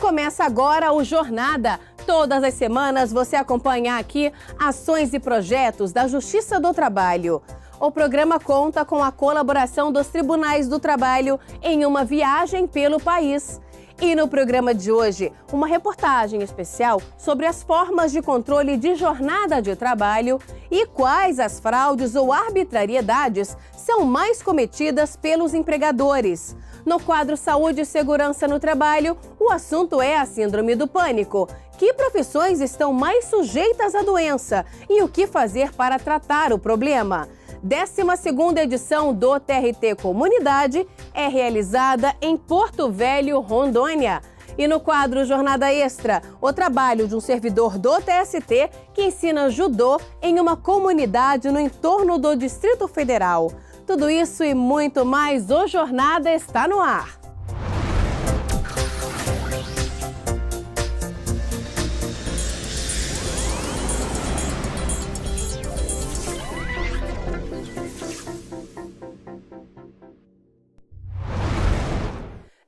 Começa agora o Jornada. Todas as semanas você acompanha aqui ações e projetos da Justiça do Trabalho. O programa conta com a colaboração dos Tribunais do Trabalho em uma viagem pelo país. E no programa de hoje, uma reportagem especial sobre as formas de controle de jornada de trabalho e quais as fraudes ou arbitrariedades são mais cometidas pelos empregadores. No quadro Saúde e Segurança no Trabalho, o assunto é a Síndrome do Pânico. Que profissões estão mais sujeitas à doença e o que fazer para tratar o problema? 12ª edição do TRT Comunidade é realizada em Porto Velho, Rondônia. E no quadro Jornada Extra, o trabalho de um servidor do TST que ensina judô em uma comunidade no entorno do Distrito Federal. Tudo isso e muito mais, o Jornada está no ar.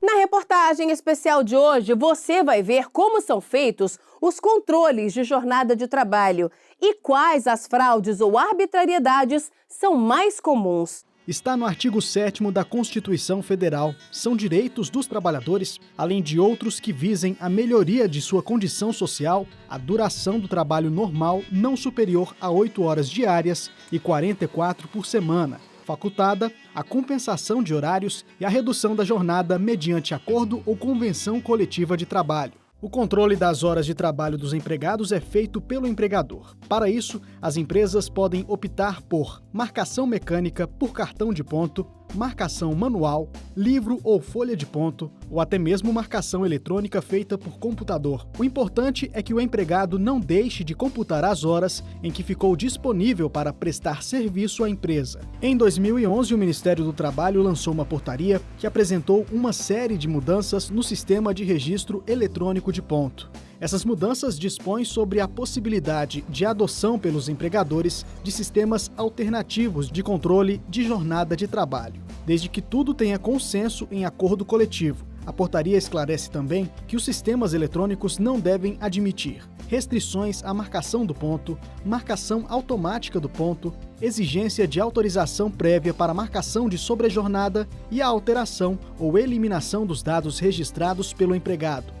Na reportagem especial de hoje, você vai ver como são feitos os controles de jornada de trabalho e quais as fraudes ou arbitrariedades são mais comuns. Está no artigo 7º da Constituição Federal. São direitos dos trabalhadores, além de outros que visem a melhoria de sua condição social, a duração do trabalho normal não superior a 8 horas diárias e 44 por semana. Facultada a compensação de horários e a redução da jornada mediante acordo ou convenção coletiva de trabalho. O controle das horas de trabalho dos empregados é feito pelo empregador. Para isso, as empresas podem optar por marcação mecânica por cartão de ponto, marcação manual, livro ou folha de ponto, ou até mesmo marcação eletrônica feita por computador. O importante é que o empregado não deixe de computar as horas em que ficou disponível para prestar serviço à empresa. Em 2011, o Ministério do Trabalho lançou uma portaria que apresentou uma série de mudanças no sistema de registro eletrônico de ponto. Essas mudanças dispõem sobre a possibilidade de adoção pelos empregadores de sistemas alternativos de controle de jornada de trabalho, desde que tudo tenha consenso em acordo coletivo. A portaria esclarece também que os sistemas eletrônicos não devem admitir restrições à marcação do ponto, marcação automática do ponto, exigência de autorização prévia para marcação de sobrejornada e a alteração ou eliminação dos dados registrados pelo empregado.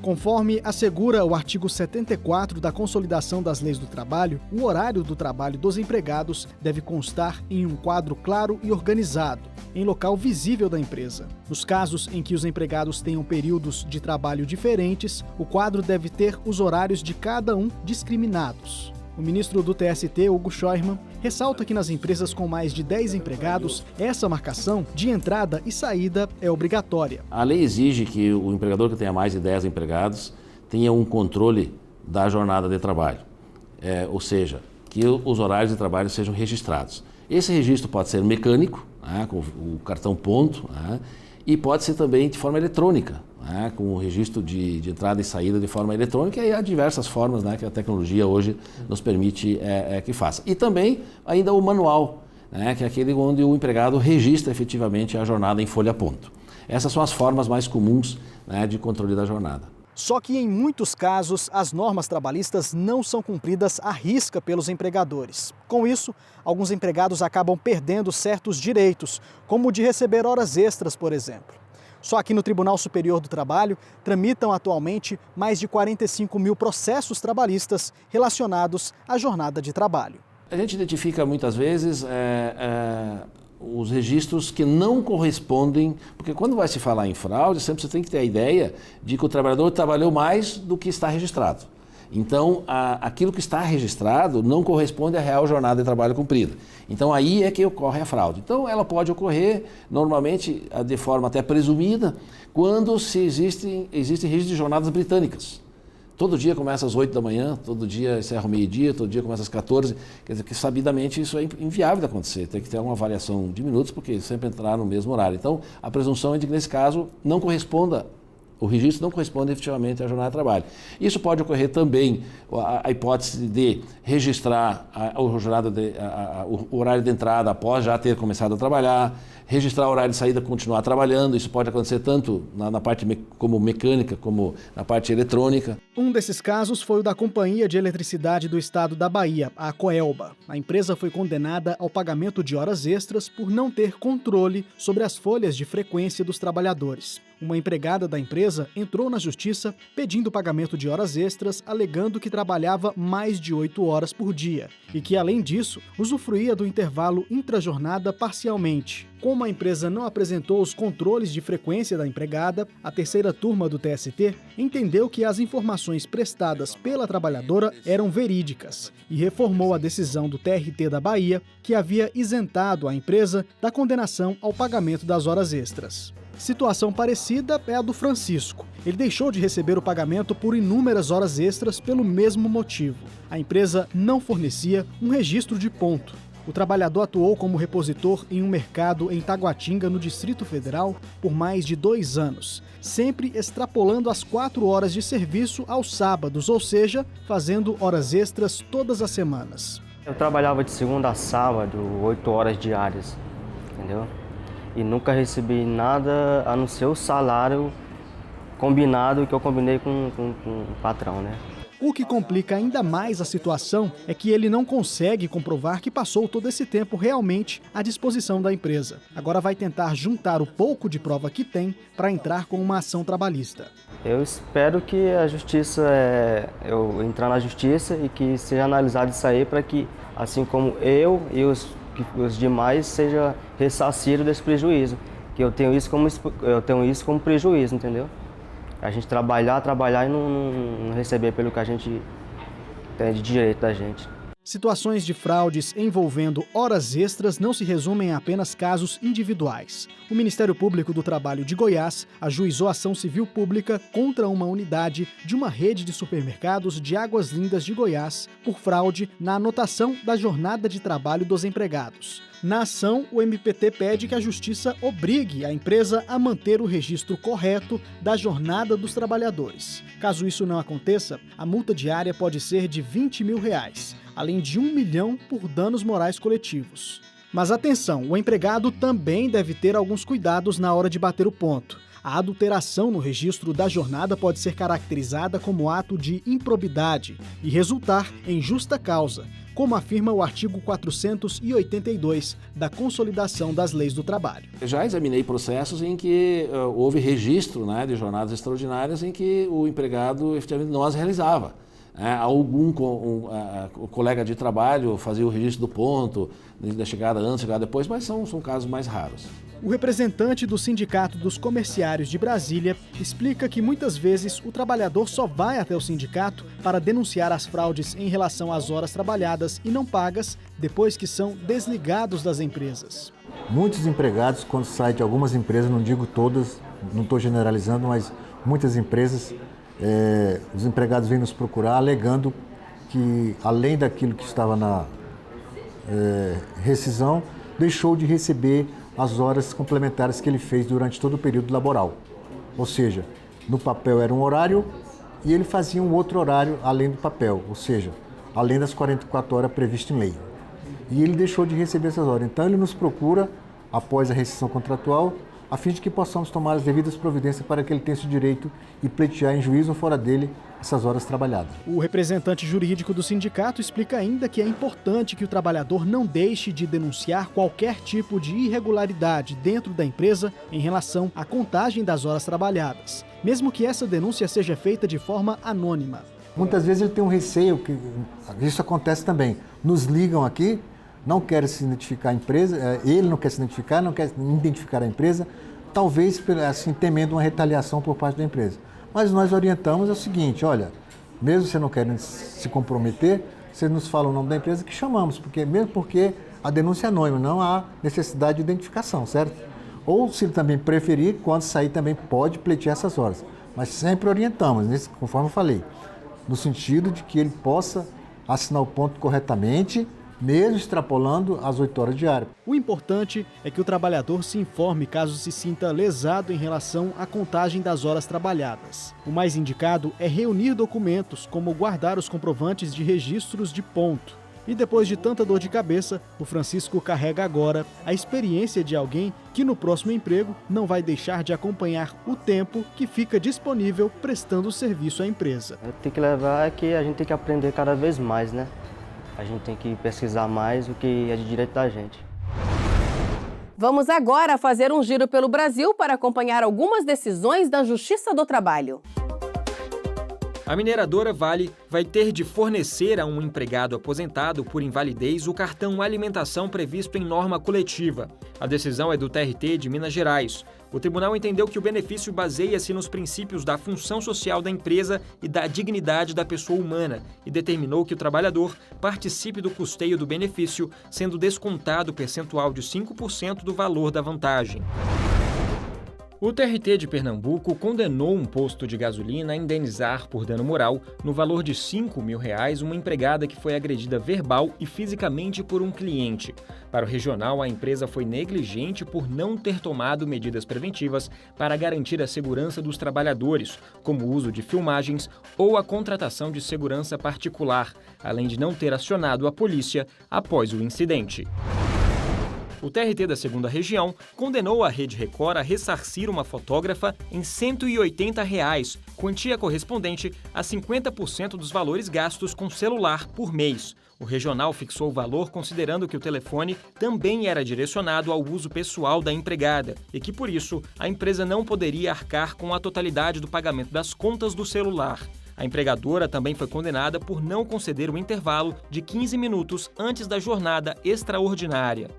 Conforme assegura o artigo 74 da Consolidação das Leis do Trabalho, o horário do trabalho dos empregados deve constar em um quadro claro e organizado, em local visível da empresa. Nos casos em que os empregados tenham períodos de trabalho diferentes, o quadro deve ter os horários de cada um discriminados. O ministro do TST, Hugo Scheuermann, ressalta que nas empresas com mais de 10 empregados, essa marcação de entrada e saída é obrigatória. A lei exige que o empregador que tenha mais de 10 empregados tenha um controle da jornada de trabalho, ou seja, que os horários de trabalho sejam registrados. Esse registro pode ser mecânico, com o cartão ponto, e pode ser também de forma eletrônica, com o registro de entrada e saída de forma eletrônica, e há diversas formas que a tecnologia hoje nos permite que faça. E também ainda o manual, que é aquele onde o empregado registra efetivamente a jornada em folha ponto. Essas são as formas mais comuns de controle da jornada. Só que em muitos casos, as normas trabalhistas não são cumpridas à risca pelos empregadores. Com isso, alguns empregados acabam perdendo certos direitos, como o de receber horas extras, por exemplo. Só aqui no Tribunal Superior do Trabalho, tramitam atualmente mais de 45 mil processos trabalhistas relacionados à jornada de trabalho. A gente identifica muitas vezes os registros que não correspondem, porque quando vai se falar em fraude, sempre você tem que ter a ideia de que o trabalhador trabalhou mais do que está registrado. Então, aquilo que está registrado não corresponde à real jornada de trabalho cumprida. Então, aí é que ocorre a fraude. Então, ela pode ocorrer, normalmente, de forma até presumida, quando existem registros de jornadas britânicas. Todo dia começa às 8 da manhã, todo dia encerra ao meio-dia, todo dia começa às 14. Quer dizer que, sabidamente, isso é inviável de acontecer. Tem que ter uma variação de minutos, porque sempre entrar no mesmo horário. Então, a presunção é de que, nesse caso, não corresponda o registro não corresponde efetivamente à jornada de trabalho. Isso pode ocorrer também a hipótese de registrar o horário de entrada após já ter começado a trabalhar, registrar o horário de saída e continuar trabalhando. Isso pode acontecer tanto na parte como mecânica, como na parte eletrônica. Um desses casos foi o da Companhia de Eletricidade do Estado da Bahia, a Coelba. A empresa foi condenada ao pagamento de horas extras por não ter controle sobre as folhas de frequência dos trabalhadores. Uma empregada da empresa entrou na justiça pedindo pagamento de horas extras, alegando que trabalhava mais de 8 horas por dia e que, além disso, usufruía do intervalo intrajornada parcialmente. Como a empresa não apresentou os controles de frequência da empregada, a terceira turma do TST entendeu que as informações prestadas pela trabalhadora eram verídicas e reformou a decisão do TRT da Bahia, que havia isentado a empresa da condenação ao pagamento das horas extras. Situação parecida é a do Francisco. Ele deixou de receber o pagamento por inúmeras horas extras pelo mesmo motivo. A empresa não fornecia um registro de ponto. O trabalhador atuou como repositor em um mercado em Taguatinga, no Distrito Federal, por mais de 2 anos, sempre extrapolando as 4 horas de serviço aos sábados, ou seja, fazendo horas extras todas as semanas. Eu trabalhava de segunda a sábado, 8 horas diárias, entendeu? E nunca recebi nada a não ser o salário combinado que eu combinei com o patrão, né? O que complica ainda mais a situação é que ele não consegue comprovar que passou todo esse tempo realmente à disposição da empresa. Agora vai tentar juntar o pouco de prova que tem para entrar com uma ação trabalhista. Eu espero que a justiça, eu entrar na justiça e que seja analisado isso aí para que, assim como eu e os demais, seja ressarcido desse prejuízo. Que eu tenho isso como prejuízo, entendeu? A gente trabalhar e não receber pelo que a gente tem de direito da gente. Situações de fraudes envolvendo horas extras não se resumem a apenas casos individuais. O Ministério Público do Trabalho de Goiás ajuizou ação civil pública contra uma unidade de uma rede de supermercados de Águas Lindas de Goiás por fraude na anotação da jornada de trabalho dos empregados. Na ação, o MPT pede que a Justiça obrigue a empresa a manter o registro correto da jornada dos trabalhadores. Caso isso não aconteça, a multa diária pode ser de R$20 mil, além de R$1 milhão por danos morais coletivos. Mas atenção, o empregado também deve ter alguns cuidados na hora de bater o ponto. A adulteração no registro da jornada pode ser caracterizada como ato de improbidade e resultar em justa causa, como afirma o artigo 482 da Consolidação das Leis do Trabalho. Eu já examinei processos em que houve registro, de jornadas extraordinárias em que o empregado efetivamente não as realizava. Algum colega de trabalho fazia o registro do ponto, da chegada antes, chegada depois, mas são casos mais raros. O representante do Sindicato dos Comerciários de Brasília explica que muitas vezes o trabalhador só vai até o sindicato para denunciar as fraudes em relação às horas trabalhadas e não pagas depois que são desligados das empresas. Muitos empregados, quando saem de algumas empresas, não digo todas, não estou generalizando, mas muitas empresas, os empregados vêm nos procurar alegando que, além daquilo que estava na rescisão, deixou de receber as horas complementares que ele fez durante todo o período laboral. Ou seja, no papel era um horário e ele fazia um outro horário além do papel, ou seja, além das 44 horas previstas em lei. E ele deixou de receber essas horas. Então ele nos procura, após a rescisão contratual, a fim de que possamos tomar as devidas providências para que ele tenha esse direito e pleitear em juízo ou fora dele essas horas trabalhadas. O representante jurídico do sindicato explica ainda que é importante que o trabalhador não deixe de denunciar qualquer tipo de irregularidade dentro da empresa em relação à contagem das horas trabalhadas, mesmo que essa denúncia seja feita de forma anônima. Muitas vezes ele tem um receio, que isso acontece também. Nos ligam aqui, não querem se identificar a empresa, ele não quer se identificar, não quer identificar a empresa, talvez assim, temendo uma retaliação por parte da empresa. Mas nós orientamos o seguinte, olha, mesmo você não querendo se comprometer, vocês nos falam o nome da empresa que chamamos, mesmo porque a denúncia é anônima, não há necessidade de identificação, certo? Ou, se ele também preferir, quando sair também pode pleitear essas horas. Mas sempre orientamos, conforme eu falei, no sentido de que ele possa assinar o ponto corretamente mesmo extrapolando as 8 horas diárias. O importante é que o trabalhador se informe caso se sinta lesado em relação à contagem das horas trabalhadas. O mais indicado é reunir documentos, como guardar os comprovantes de registros de ponto. E depois de tanta dor de cabeça, o Francisco carrega agora a experiência de alguém que no próximo emprego não vai deixar de acompanhar o tempo que fica disponível prestando serviço à empresa. Tem que levar que a gente tem que aprender cada vez mais, né? A gente tem que pesquisar mais o que é de direito da gente. Vamos agora fazer um giro pelo Brasil para acompanhar algumas decisões da Justiça do Trabalho. A mineradora Vale vai ter de fornecer a um empregado aposentado por invalidez o cartão alimentação previsto em norma coletiva. A decisão é do TRT de Minas Gerais. O tribunal entendeu que o benefício baseia-se nos princípios da função social da empresa e da dignidade da pessoa humana e determinou que o trabalhador participe do custeio do benefício, sendo descontado o percentual de 5% do valor da vantagem. O TRT de Pernambuco condenou um posto de gasolina a indenizar por dano moral, no valor de R$ 5.000, uma empregada que foi agredida verbal e fisicamente por um cliente. Para o regional, a empresa foi negligente por não ter tomado medidas preventivas para garantir a segurança dos trabalhadores, como o uso de filmagens ou a contratação de segurança particular, além de não ter acionado a polícia após o incidente. O TRT da 2ª Região condenou a Rede Record a ressarcir uma fotógrafa em R$ 180, quantia correspondente a 50% dos valores gastos com celular por mês. O regional fixou o valor considerando que o telefone também era direcionado ao uso pessoal da empregada e que, por isso, a empresa não poderia arcar com a totalidade do pagamento das contas do celular. A empregadora também foi condenada por não conceder um intervalo de 15 minutos antes da jornada extraordinária.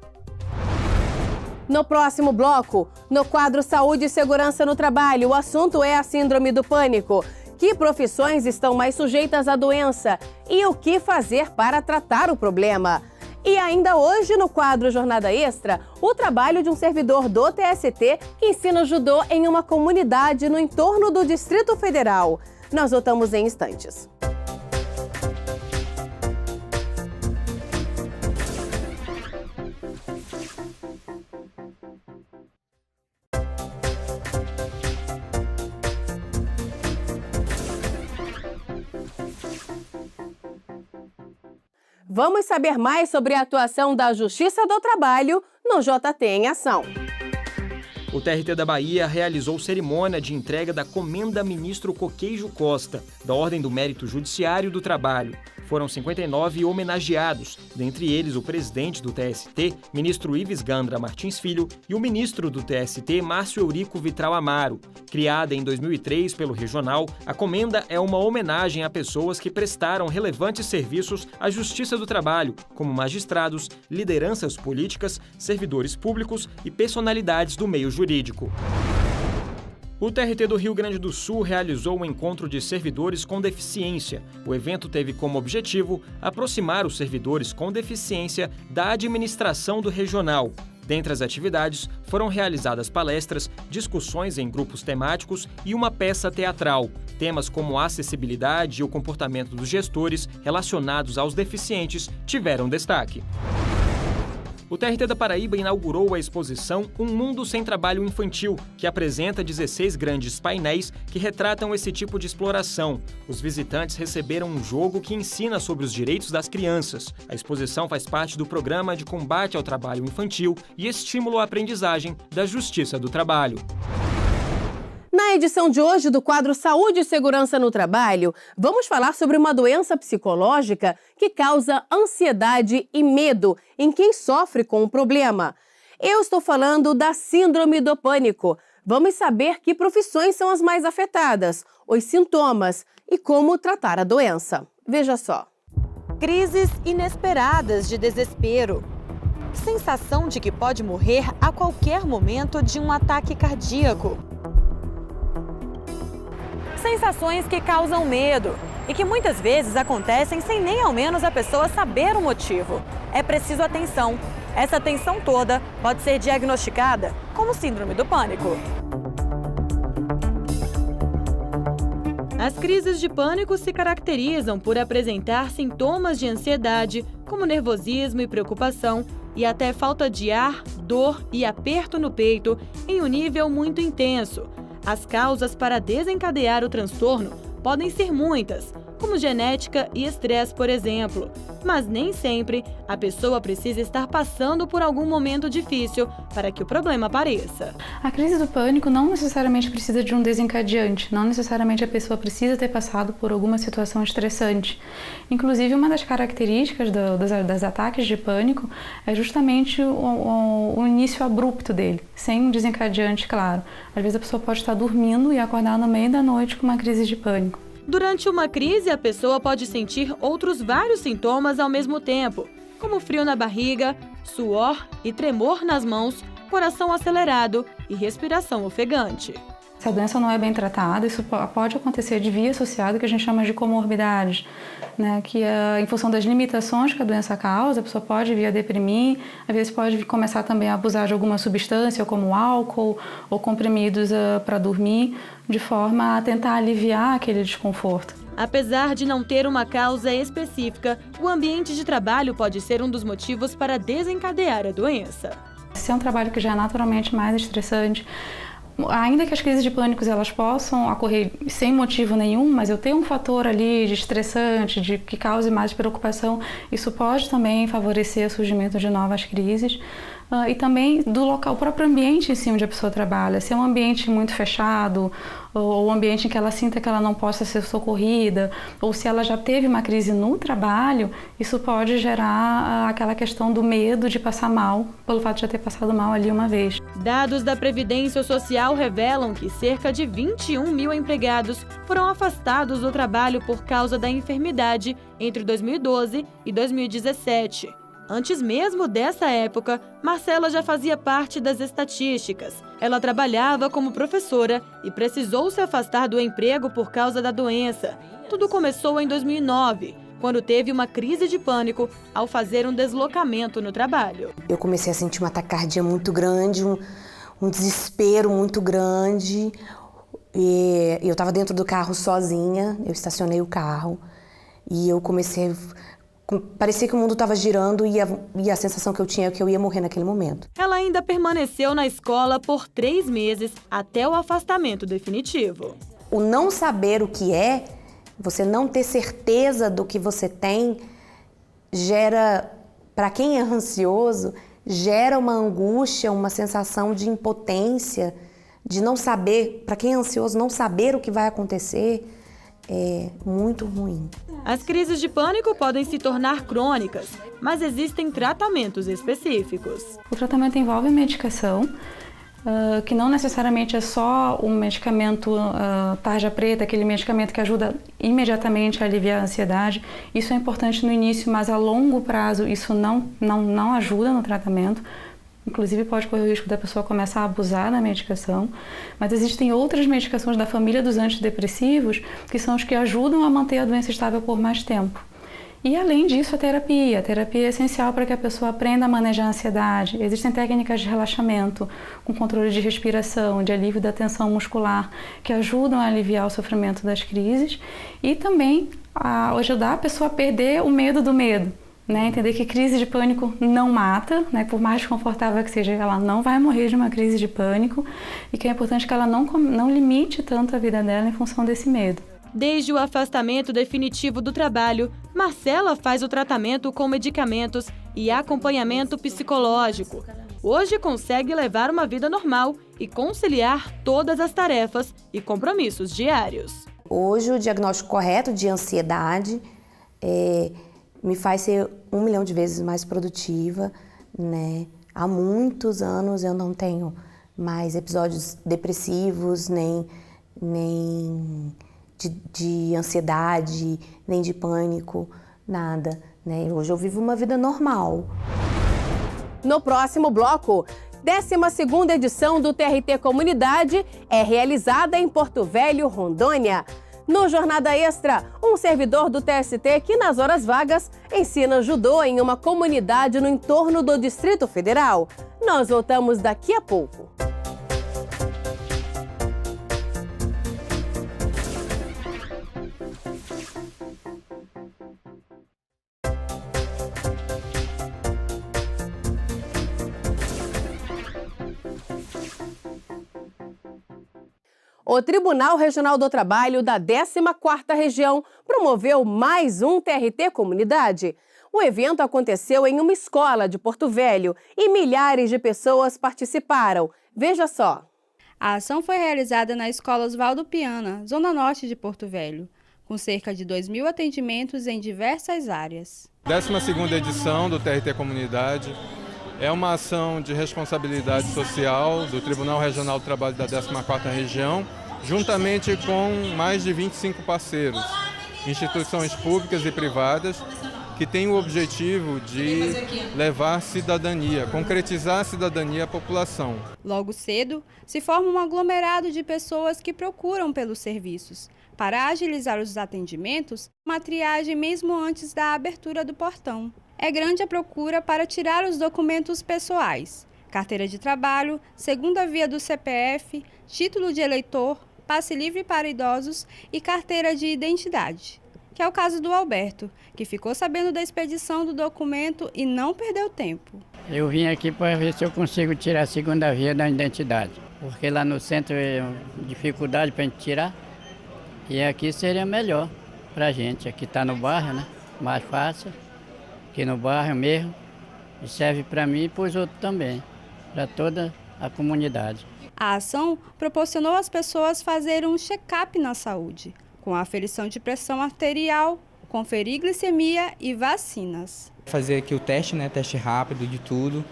No próximo bloco, no quadro Saúde e Segurança no Trabalho, o assunto é a Síndrome do Pânico. Que profissões estão mais sujeitas à doença e o que fazer para tratar o problema? E ainda hoje, no quadro Jornada Extra, o trabalho de um servidor do TST que ensina judô em uma comunidade no entorno do Distrito Federal. Nós voltamos em instantes. Vamos saber mais sobre a atuação da Justiça do Trabalho no JT em Ação. O TRT da Bahia realizou cerimônia de entrega da Comenda Ministro Coqueijo Costa, da Ordem do Mérito Judiciário do Trabalho. Foram 59 homenageados, dentre eles o presidente do TST, ministro Ives Gandra Martins Filho, e o ministro do TST, Márcio Eurico Vitral Amaro. Criada em 2003 pelo Regional, a Comenda é uma homenagem a pessoas que prestaram relevantes serviços à Justiça do Trabalho, como magistrados, lideranças políticas, servidores públicos e personalidades do meio jurídico. O TRT do Rio Grande do Sul realizou um encontro de servidores com deficiência. O evento teve como objetivo aproximar os servidores com deficiência da administração do regional. Dentre as atividades, foram realizadas palestras, discussões em grupos temáticos e uma peça teatral. Temas como a acessibilidade e o comportamento dos gestores relacionados aos deficientes tiveram destaque. O TRT da Paraíba inaugurou a exposição Um Mundo Sem Trabalho Infantil, que apresenta 16 grandes painéis que retratam esse tipo de exploração. Os visitantes receberam um jogo que ensina sobre os direitos das crianças. A exposição faz parte do Programa de Combate ao Trabalho Infantil e Estímulo à Aprendizagem da Justiça do Trabalho. Na edição de hoje do quadro Saúde e Segurança no Trabalho, vamos falar sobre uma doença psicológica que causa ansiedade e medo em quem sofre com o problema. Eu estou falando da Síndrome do Pânico. Vamos saber que profissões são as mais afetadas, os sintomas e como tratar a doença. Veja só. Crises inesperadas de desespero. Sensação de que pode morrer a qualquer momento de um ataque cardíaco. Sensações que causam medo e que muitas vezes acontecem sem nem ao menos a pessoa saber o motivo. É preciso atenção. Essa atenção toda pode ser diagnosticada como Síndrome do Pânico. As crises de pânico se caracterizam por apresentar sintomas de ansiedade, como nervosismo e preocupação, e até falta de ar, dor e aperto no peito em um nível muito intenso. As causas para desencadear o transtorno podem ser muitas, como genética e estresse, por exemplo. Mas nem sempre a pessoa precisa estar passando por algum momento difícil para que o problema apareça. A crise do pânico não necessariamente precisa de um desencadeante, não necessariamente a pessoa precisa ter passado por alguma situação estressante. Inclusive, uma das características dos ataques de pânico é justamente o início abrupto dele, sem um desencadeante claro. Às vezes a pessoa pode estar dormindo e acordar no meio da noite com uma crise de pânico. Durante uma crise, a pessoa pode sentir outros vários sintomas ao mesmo tempo, como frio na barriga, suor e tremor nas mãos, coração acelerado e respiração ofegante. Se a doença não é bem tratada, isso pode acontecer de via associada, que a gente chama de comorbidades, né? Que em função das limitações que a doença causa, a pessoa pode vir a deprimir, às vezes pode começar também a abusar de alguma substância, como álcool ou comprimidos para dormir, de forma a tentar aliviar aquele desconforto. Apesar de não ter uma causa específica, o ambiente de trabalho pode ser um dos motivos para desencadear a doença. Se é um trabalho que já é naturalmente mais estressante, ainda que as crises de pânico elas possam ocorrer sem motivo nenhum, mas eu tenho um fator ali de estressante, que cause mais preocupação, isso pode também favorecer o surgimento de novas crises. E também do local, o próprio ambiente em si onde a pessoa trabalha. Se é um ambiente muito fechado, ou um ambiente em que ela sinta que ela não possa ser socorrida, ou se ela já teve uma crise no trabalho, isso pode gerar aquela questão do medo de passar mal, pelo fato de já ter passado mal ali uma vez. Dados da Previdência Social revelam que cerca de 21 mil empregados foram afastados do trabalho por causa da enfermidade entre 2012 e 2017. Antes mesmo dessa época, Marcela já fazia parte das estatísticas. Ela trabalhava como professora e precisou se afastar do emprego por causa da doença. Tudo começou em 2009, quando teve uma crise de pânico ao fazer um deslocamento no trabalho. Eu comecei a sentir uma taquicardia muito grande, um desespero muito grande. E eu estava dentro do carro sozinha, eu estacionei o carro e eu comecei... Parecia que o mundo estava girando e a sensação que eu tinha é que eu ia morrer naquele momento. Ela ainda permaneceu na escola por 3 meses até o afastamento definitivo. O não saber o que é, você não ter certeza do que você tem, gera, para quem é ansioso, gera uma angústia, uma sensação de impotência, de não saber, para quem é ansioso, não saber o que vai acontecer. É muito ruim. As crises de pânico podem se tornar crônicas, mas existem tratamentos específicos. O tratamento envolve medicação, que não necessariamente é só um medicamento tarja preta, aquele medicamento que ajuda imediatamente a aliviar a ansiedade. Isso é importante no início, mas a longo prazo isso não ajuda no tratamento. Inclusive pode correr o risco da pessoa começar a abusar da medicação, mas existem outras medicações da família dos antidepressivos que são os que ajudam a manter a doença estável por mais tempo. E além disso, a terapia é essencial para que a pessoa aprenda a manejar a ansiedade. Existem técnicas de relaxamento, com controle de respiração, de alívio da tensão muscular, que ajudam a aliviar o sofrimento das crises e também a ajudar a pessoa a perder o medo do medo. Né, entender que crise de pânico não mata, né, por mais confortável que seja, ela não vai morrer de uma crise de pânico e que é importante que ela não limite tanto a vida dela em função desse medo. Desde o afastamento definitivo do trabalho, Marcela faz o tratamento com medicamentos e acompanhamento psicológico. Hoje consegue levar uma vida normal e conciliar todas as tarefas e compromissos diários. Hoje o diagnóstico correto de ansiedade me faz ser 1 milhão de vezes mais produtiva, né? Há muitos anos eu não tenho mais episódios depressivos, nem de ansiedade, nem de pânico, nada, né? Hoje eu vivo uma vida normal. No próximo bloco, 12ª edição do TRT Comunidade é realizada em Porto Velho, Rondônia. No Jornada Extra, um servidor do TST que, nas horas vagas, ensina judô em uma comunidade no entorno do Distrito Federal. Nós voltamos daqui a pouco. O Tribunal Regional do Trabalho da 14ª Região promoveu mais um TRT Comunidade. O evento aconteceu em uma escola de Porto Velho e milhares de pessoas participaram. Veja só. A ação foi realizada na Escola Oswaldo Piana, zona norte de Porto Velho, com cerca de 2.000 atendimentos em diversas áreas. 12ª edição do TRT Comunidade é uma ação de responsabilidade social do Tribunal Regional do Trabalho da 14ª Região, juntamente com mais de 25 parceiros, instituições públicas e privadas, que têm o objetivo de levar cidadania, concretizar a cidadania à população. Logo cedo, se forma um aglomerado de pessoas que procuram pelos serviços. Para agilizar os atendimentos, uma triagem mesmo antes da abertura do portão. É grande a procura para tirar os documentos pessoais: carteira de trabalho, segunda via do CPF, título de eleitor, passe livre para idosos e carteira de identidade. Que é o caso do Alberto, que ficou sabendo da expedição do documento e não perdeu tempo. Eu vim aqui para ver se eu consigo tirar a segunda via da identidade, porque lá no centro é dificuldade para a gente tirar, e aqui seria melhor para a gente. Aqui está no bairro, né? Mais fácil, aqui no bairro mesmo, e serve para mim e para os outros também, para toda a comunidade. A ação proporcionou às pessoas fazerem um check-up na saúde, com aferição de pressão arterial, conferir glicemia e vacinas. Fazer aqui o teste, né? Teste rápido de tudo.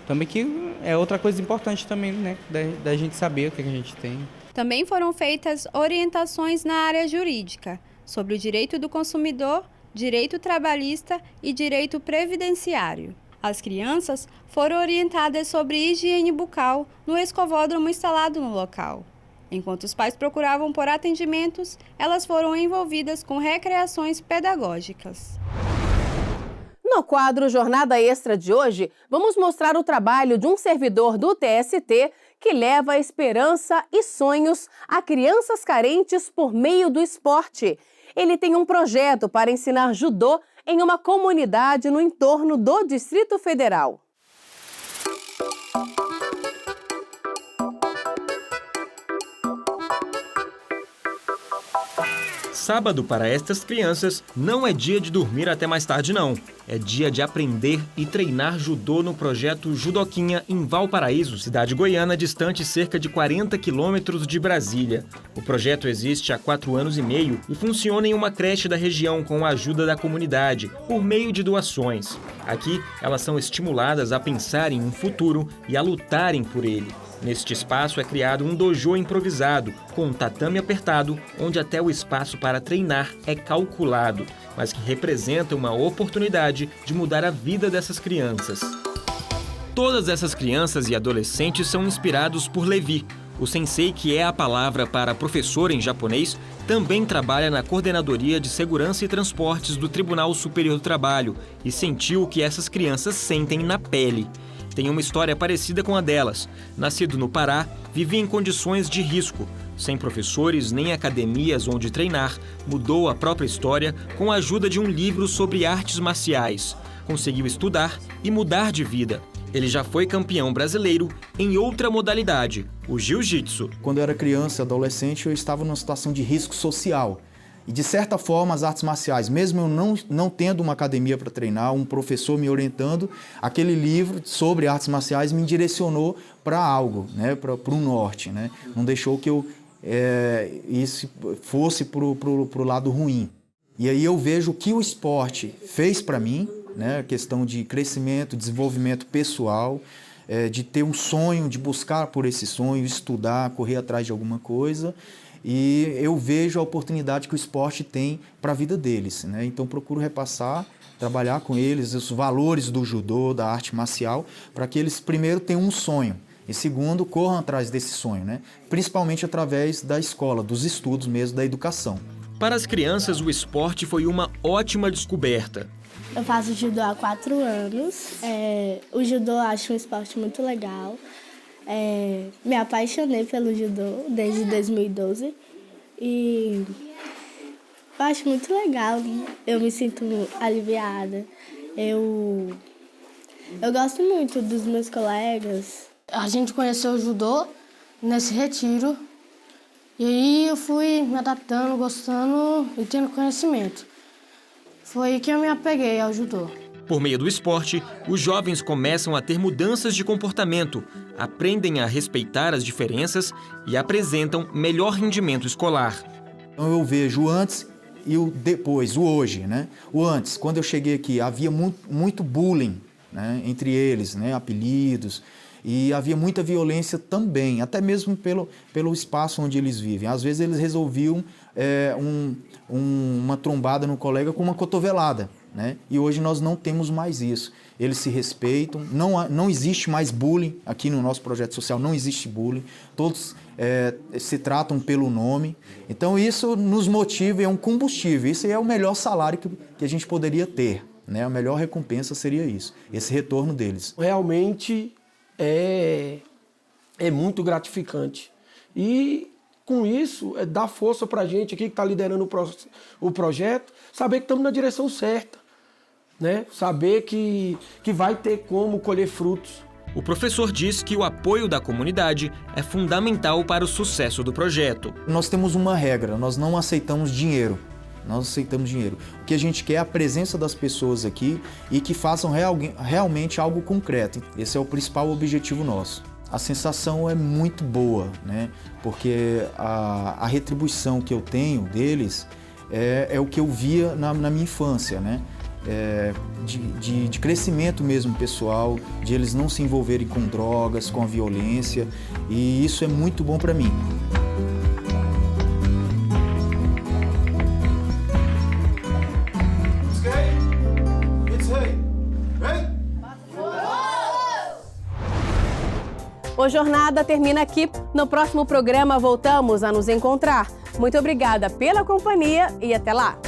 Também que é outra coisa importante também, né? Da gente saber o que a gente tem. Também foram feitas orientações na área jurídica, sobre o direito do consumidor, direito trabalhista e direito previdenciário. As crianças foram orientadas sobre higiene bucal no escovódromo instalado no local. Enquanto os pais procuravam por atendimentos, elas foram envolvidas com recreações pedagógicas. No quadro Jornada Extra de hoje, vamos mostrar o trabalho de um servidor do TST que leva esperança e sonhos a crianças carentes por meio do esporte. Ele tem um projeto para ensinar judô em uma comunidade no entorno do Distrito Federal. Sábado para estas crianças não é dia de dormir até mais tarde, não. É dia de aprender e treinar judô no projeto Judoquinha em Valparaíso, cidade goiana distante cerca de 40 quilômetros de Brasília. O projeto existe há 4 anos e meio e funciona em uma creche da região com a ajuda da comunidade, por meio de doações. Aqui, elas são estimuladas a pensar em um futuro e a lutarem por ele. Neste espaço é criado um dojo improvisado, com um tatame apertado, onde até o espaço para treinar é calculado, mas que representa uma oportunidade de mudar a vida dessas crianças. Todas essas crianças e adolescentes são inspirados por Levi. O sensei, que é a palavra para professor em japonês, também trabalha na Coordenadoria de Segurança e Transportes do Tribunal Superior do Trabalho e sentiu o que essas crianças sentem na pele. Tem uma história parecida com a delas. Nascido no Pará, vivia em condições de risco. Sem professores nem academias onde treinar, mudou a própria história com a ajuda de um livro sobre artes marciais. Conseguiu estudar e mudar de vida. Ele já foi campeão brasileiro em outra modalidade, o jiu-jitsu. Quando eu era criança e adolescente, eu estava numa situação de risco social. E, de certa forma, as artes marciais, mesmo eu não tendo uma academia para treinar, um professor me orientando, aquele livro sobre artes marciais me direcionou para algo, né? Para um norte. Né? Não deixou que eu isso fosse para o lado ruim. E aí eu vejo o que o esporte fez para mim, né? A questão de crescimento, desenvolvimento pessoal, de ter um sonho, de buscar por esse sonho, estudar, correr atrás de alguma coisa. E eu vejo a oportunidade que o esporte tem para a vida deles, né? Então procuro repassar, trabalhar com eles os valores do judô, da arte marcial, para que eles primeiro tenham um sonho e segundo corram atrás desse sonho, né? Principalmente através da escola, dos estudos mesmo, da educação. Para as crianças, o esporte foi uma ótima descoberta. Eu faço judô há 4 anos. O judô eu acho um esporte muito legal. Me apaixonei pelo judô desde 2012 e eu acho muito legal, eu me sinto aliviada, eu gosto muito dos meus colegas. A gente conheceu o judô nesse retiro E aí eu fui me adaptando, gostando e tendo conhecimento. Foi aí que eu me apeguei ao judô. Por meio do esporte, os jovens começam a ter mudanças de comportamento, aprendem a respeitar as diferenças e apresentam melhor rendimento escolar. Então eu vejo o antes e o depois, o hoje, né? O antes, quando eu cheguei aqui, havia muito bullying, né, entre eles, né, apelidos, e havia muita violência também, até mesmo pelo espaço onde eles vivem. Às vezes eles resolviam uma trombada no colega com uma cotovelada, né? E hoje nós não temos mais isso. Eles se respeitam, não existe mais bullying aqui no nosso projeto social, não existe bullying, todos se tratam pelo nome. Então isso nos motiva, é um combustível, isso é o melhor salário que a gente poderia ter, né? A melhor recompensa seria isso, esse retorno deles. Realmente é muito gratificante. Com isso, dá força para a gente aqui que está liderando o projeto, saber que estamos na direção certa, né? Saber que vai ter como colher frutos. O professor diz que o apoio da comunidade é fundamental para o sucesso do projeto. Nós temos uma regra, nós não aceitamos dinheiro. O que a gente quer é a presença das pessoas aqui e que façam realmente algo concreto. Esse é o principal objetivo nosso. A sensação é muito boa, né? Porque a retribuição que eu tenho deles é o que eu via na minha infância, né? De crescimento mesmo pessoal, de eles não se envolverem com drogas, com a violência, e isso é muito bom para mim. O Jornada termina aqui. No próximo programa voltamos a nos encontrar. Muito obrigada pela companhia e até lá!